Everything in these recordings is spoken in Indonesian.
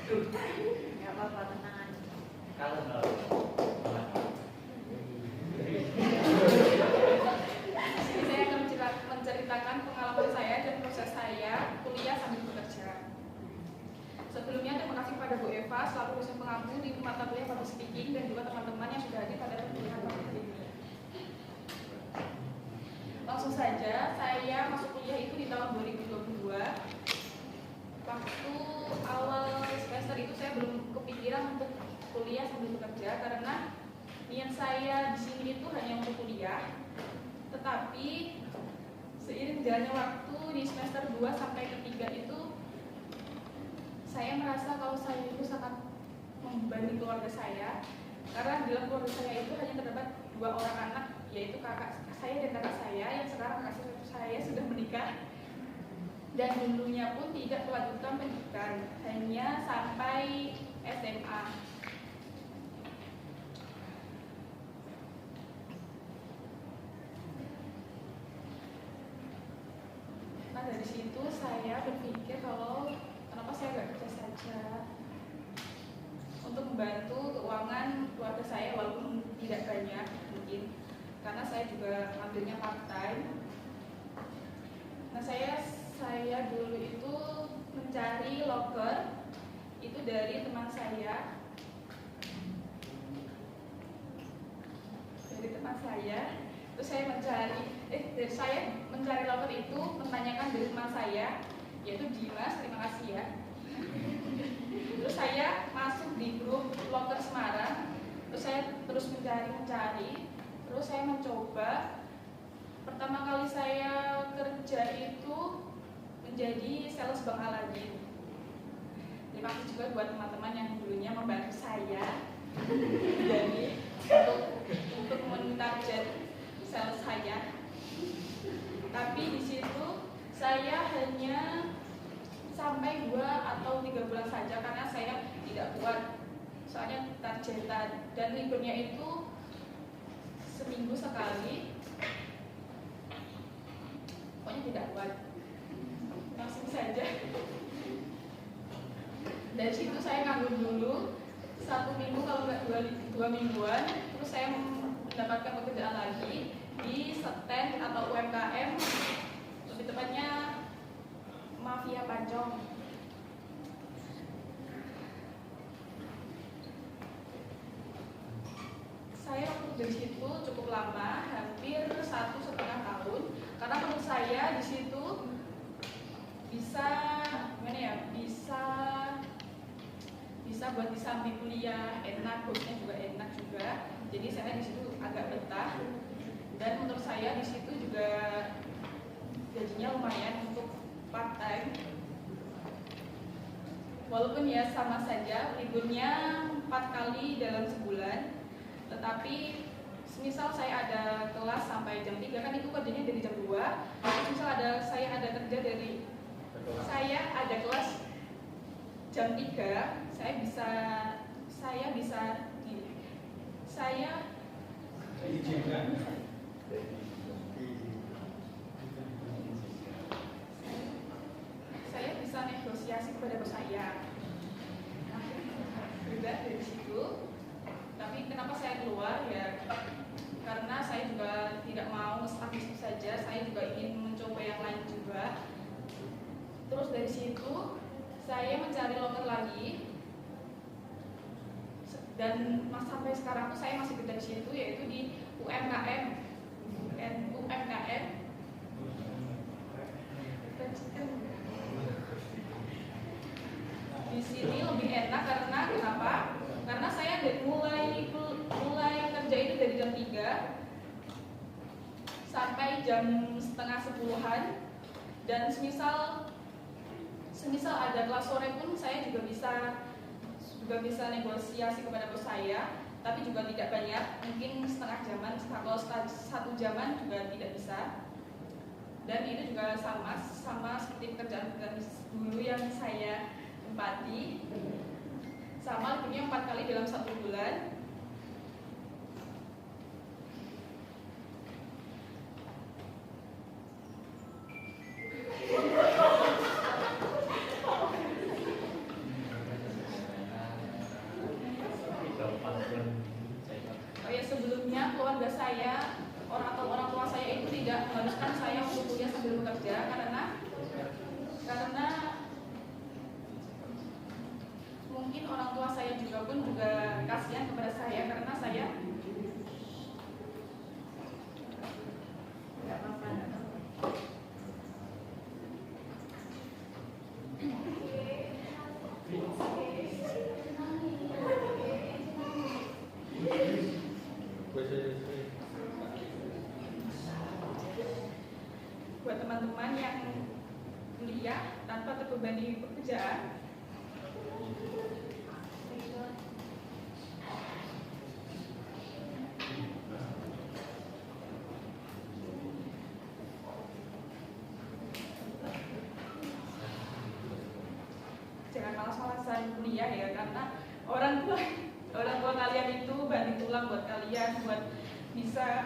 Nggak apa-apa, tenang aja. Kalau Saya akan menceritakan pengalaman saya dan proses saya kuliah sambil bekerja. Sebelumnya terima kasih kepada Bu Eva selaku dosen pengampu di mata kuliah public speaking dan juga teman-teman yang sudah hadir pada perkuliahan kali ini. Langsung saja, saya masuk kuliah itu di tahun 2022. Waktu awal semester itu saya belum kepikiran untuk kuliah sambil bekerja karena niat saya di sini itu hanya untuk kuliah. Tetapi seiring jalannya waktu di semester 2 sampai ketiga itu saya merasa kalau saya itu sangat membebani keluarga saya karena di dalam keluarga saya itu hanya terdapat 2 orang anak, yaitu kakak saya dan kakak saya yang sekarang kakak saya sudah menikah dan dulunya pun tidak melanjutkan pendidikan, hanya sampai SMA. Nah dari situ saya berpikir kalau kenapa saya nggak kerja saja untuk membantu keuangan keluarga saya walaupun tidak banyak mungkin karena saya juga ambilnya part time. Nah saya dulu itu mencari loker itu dari teman saya. Terus saya mencari loker itu menanyakan dari teman saya yaitu Dimas, terima kasih ya. Terus saya masuk di grup loker Semarang. Terus saya terus mencari, terus saya mencoba. Pertama kali saya kerja itu menjadi sales Bank Aladin. Terima kasih juga buat teman-teman yang dulunya membantu saya jadi untuk mentarget sales saya. Tapi di situ saya hanya sampai 2 atau 3 bulan saja karena saya tidak kuat. Soalnya targetan dan liburnya itu seminggu sekali. Pokoknya tidak kuat. Langsung saja. Dari situ saya nganggur dulu 1 minggu kalau nggak 2 mingguan. Terus saya mendapatkan pekerjaan lagi di stand atau UMKM, lebih tepatnya Mafia Pancong. Saya waktu di situ cukup lama, hampir 1,5 tahun, karena menurut saya di situ bisa buat di samping kuliah, enak, bosnya juga enak juga. Jadi saya di situ agak betah dan menurut saya di situ juga gajinya lumayan untuk part time. Walaupun ya sama saja liburnya 4 kali dalam sebulan, tetapi misal saya ada kelas sampai jam 3 kan itu kerjanya dari jam 2. Misal saya ada kerja dari ada kelas jam 3, saya bisa negosiasi kepada bos saya. Nah, juga dari situ. Tapi kenapa saya keluar ya? Karena saya juga tidak mau stuck di situ saja. Saya juga ingin mencoba yang lain juga. Terus dari situ saya mencari loker lagi. Dan sampai sekarang tuh saya masih kerja di situ, yaitu di UMKM. Di sini lebih enak karena kenapa? Karena saya mulai kerja itu dari jam 3 sampai jam setengah 10-an, dan semisal ada kelas sore pun saya juga bisa negosiasi kepada bos saya, tapi juga tidak banyak, mungkin setengah jaman, kalau 1 jaman juga tidak bisa. Dan itu juga sama seperti pekerjaan dulu yang saya tempati, sama liburnya 4 kali dalam 1 bulan. pun juga kasihan kepada saya karena saya nggak apa-apa. Buat teman-teman yang kuliah tanpa terbebani pekerjaan, jangan malas-malasan kuliah ya, karena orang tua kalian itu banting tulang buat kalian, buat bisa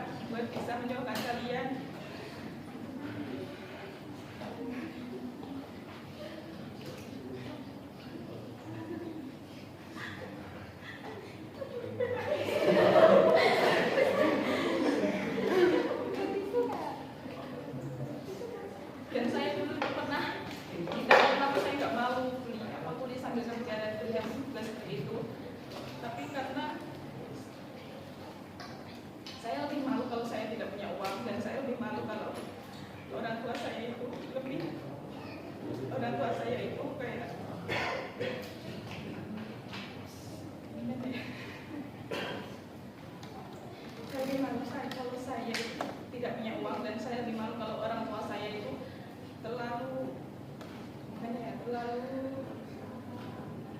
menjauhkan kalian. Dan saya dulu pernah tidak kenapa saya nggak mau kuliah sambil kerja dan kuliah seperti itu. Tapi karena saya lebih malu kalau saya tidak punya uang, dan saya lebih malu kalau orang tua saya itu kayak lebih malu saya kalau saya itu tidak punya uang, dan saya lebih malu kalau orang tua saya itu terlalu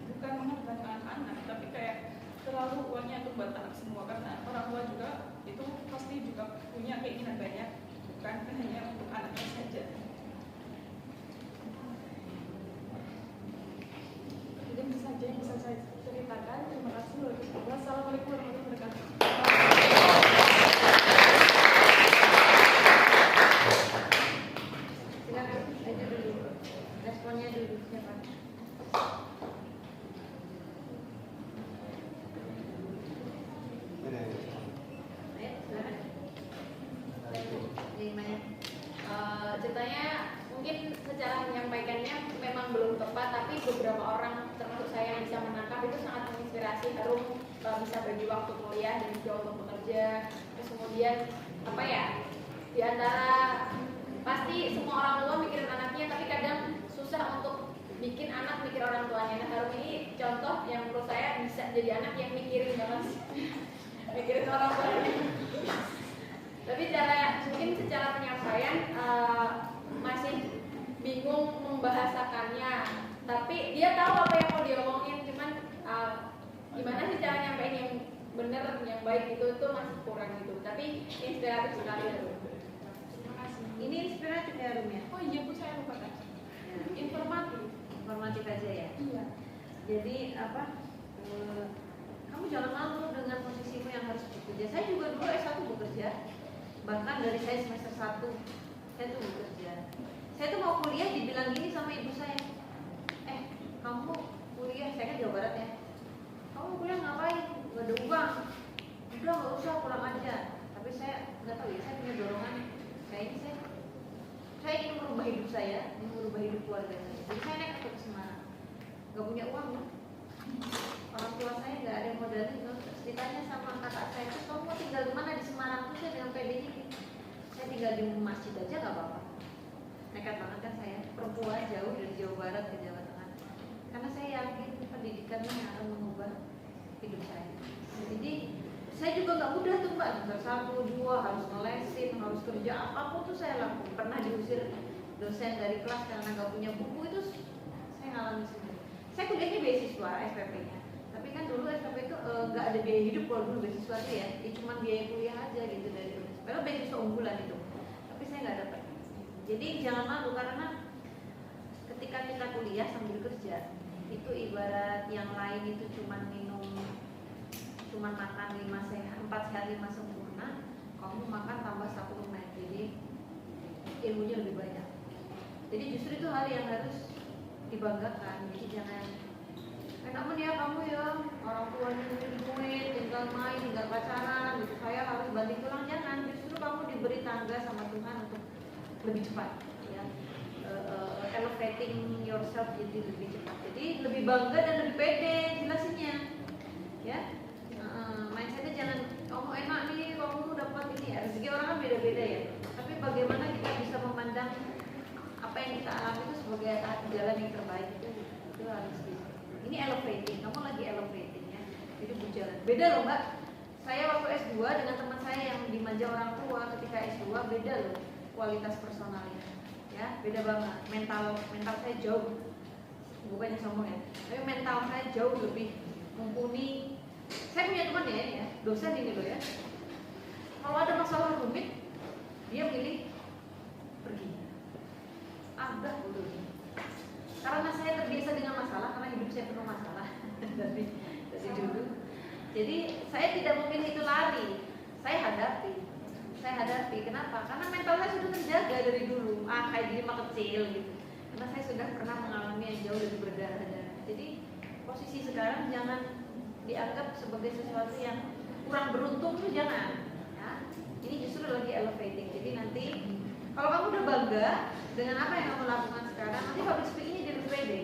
bukan menghargai anak-anak, tapi kayak terlalu uangnya untuk buat anak semua, karena orang tua juga itu pasti juga punya keinginan banyak, bukan hanya untuk anaknya saja. Itu saja yang bisa saya ceritakan. Terima kasih. Wassalamualaikum warahmatullahi wabarakatuh. Silakan aja dulu, responnya dulu siapa? Ceritanya mungkin secara menyampaikannya memang belum tepat, tapi beberapa orang termasuk saya yang bisa menangkap itu sangat menginspirasi. Harum bisa bagi waktu kuliah dan juga untuk bekerja. Terus kemudian apa ya, di antara pasti semua orang tua mikirin anaknya, tapi kadang susah untuk bikin anak mikir orang tuanya. Nah, Harum ini contoh yang menurut saya bisa jadi anak yang mikirin banget, mikirin orang tuanya. Tapi mungkin secara penyampaian masih bingung membahasakannya, tapi dia tahu apa yang mau diomongin, cuman gimana sih cara nyampein yang benar, yang baik itu masih kurang gitu. Tapi inspiratif sekali ya. Terima kasih. Ini inspiratif ya Rum ya? Oh iya Bu, saya lupa kan. Informatif aja ya. Iya. Jadi apa? Kamu jangan malu dengan posisimu yang harus bekerja. Saya juga dulu S1 bekerja. Bahkan dari saya semester 1 saya tuh bekerja. Saya tuh mau kuliah dibilang gini sama ibu saya. Kamu kuliah, saya kan Jawa Barat ya. Kamu kuliah ngapain? Gak ada uang. Udah gak usah, pulang aja. Tapi saya nggak tahu ya, saya punya dorongan. Kayaknya saya ingin merubah hidup saya, ingin merubah hidup keluarga saya. Jadi saya naik ke Semarang. Gak punya uang ya. Orang tua saya nggak ada yang modalin. Ceritanya sama kakak saya, terus kamu mau tinggal di mana di Semarang? Terus saya dengan PD-nya gitu. Saya tinggal di masjid aja nggak apa-apa. Nekat banget kan saya, perempuan jauh dari Jawa Barat ke Jawa Tengah. Karena saya yakin pendidikannya yang akan mengubah hidup saya. Jadi saya juga nggak mudah tuh Mbak, semester 1, 2 harus ngelesin, harus kerja apapun tuh saya lakukan. Pernah diusir dosen dari kelas karena nggak punya buku, itu saya ngalamin sendiri. Saya kuliahnya beasiswa SPP-nya, tapi kan dulu SPP itu nggak ada biaya hidup kalau dulu beasiswa itu ya, cuma biaya kuliah aja gitu dari universitas. Padahal beasiswa unggulan itu, tapi saya nggak dapat. Jadi jangan malu, karena ketika kita kuliah sambil kerja itu ibarat yang lain itu cuma makan 5 sehat, 4 sehat 5 sempurna, kamu makan tambah suplemen, jadi ilmunya lebih banyak. Jadi justru itu hal yang harus dibanggakan. Jadi jangan namun ya kamu ya orang tuanya duit, tinggal main, tinggal pacaran gitu, saya harus banting tulang. Jangan, justru kamu diberi tangga sama Tuhan untuk lebih cepat ya, elevating yourself jadi lebih cepat, jadi lebih bangga dan lebih pede jelasinnya. ya. Mindsetnya jangan kamu enak nih, kamu dapat ini ya. Rezeki orang kan beda-beda ya. Tapi bagaimana kita bisa memandang apa yang kita alami itu sebagai jalan yang terbaik itu harus bisa. Ini elevating, kamu lagi elevating ya. Jadi berjalan. Beda loh Mbak. Saya waktu S2 dengan teman saya yang dimanja orang tua ketika S2 beda loh kualitas personalnya. Ya, beda banget. Mental saya jauh, bukannya sombong ya, tapi mental saya jauh lebih mumpuni. Saya punya teman ya ini ya, dosen ini loh ya. Kalau ada masalah rumit, dia milih pergi. Udah bodoh. Karena saya terbiasa dengan masalah, karena hidup saya penuh masalah dari dulu. Jadi saya tidak memilih itu lari, saya hadapi. Kenapa? Karena mental saya sudah terjaga dari dulu. Kayak gini mah kecil gitu. Karena saya sudah pernah mengalami yang jauh lebih berdarah-darah. Jadi posisi sekarang jangan dianggap sebagai sesuatu yang kurang beruntung itu jangan. Ya. Ini justru lagi elevating. Jadi nanti kalau kamu udah bangga dengan apa yang kamu lakukan sekarang, nanti public speaking-nya jadi pede.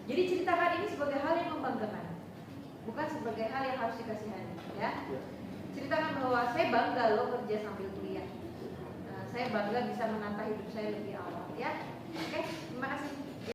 Jadi ceritakan ini sebagai hal yang membanggakan, bukan sebagai hal yang harus dikasihani. Ya. Ceritakan bahwa saya bangga loh kerja sambil kuliah. Saya bangga bisa menata hidup saya lebih awal. Ya. Oke, terima kasih.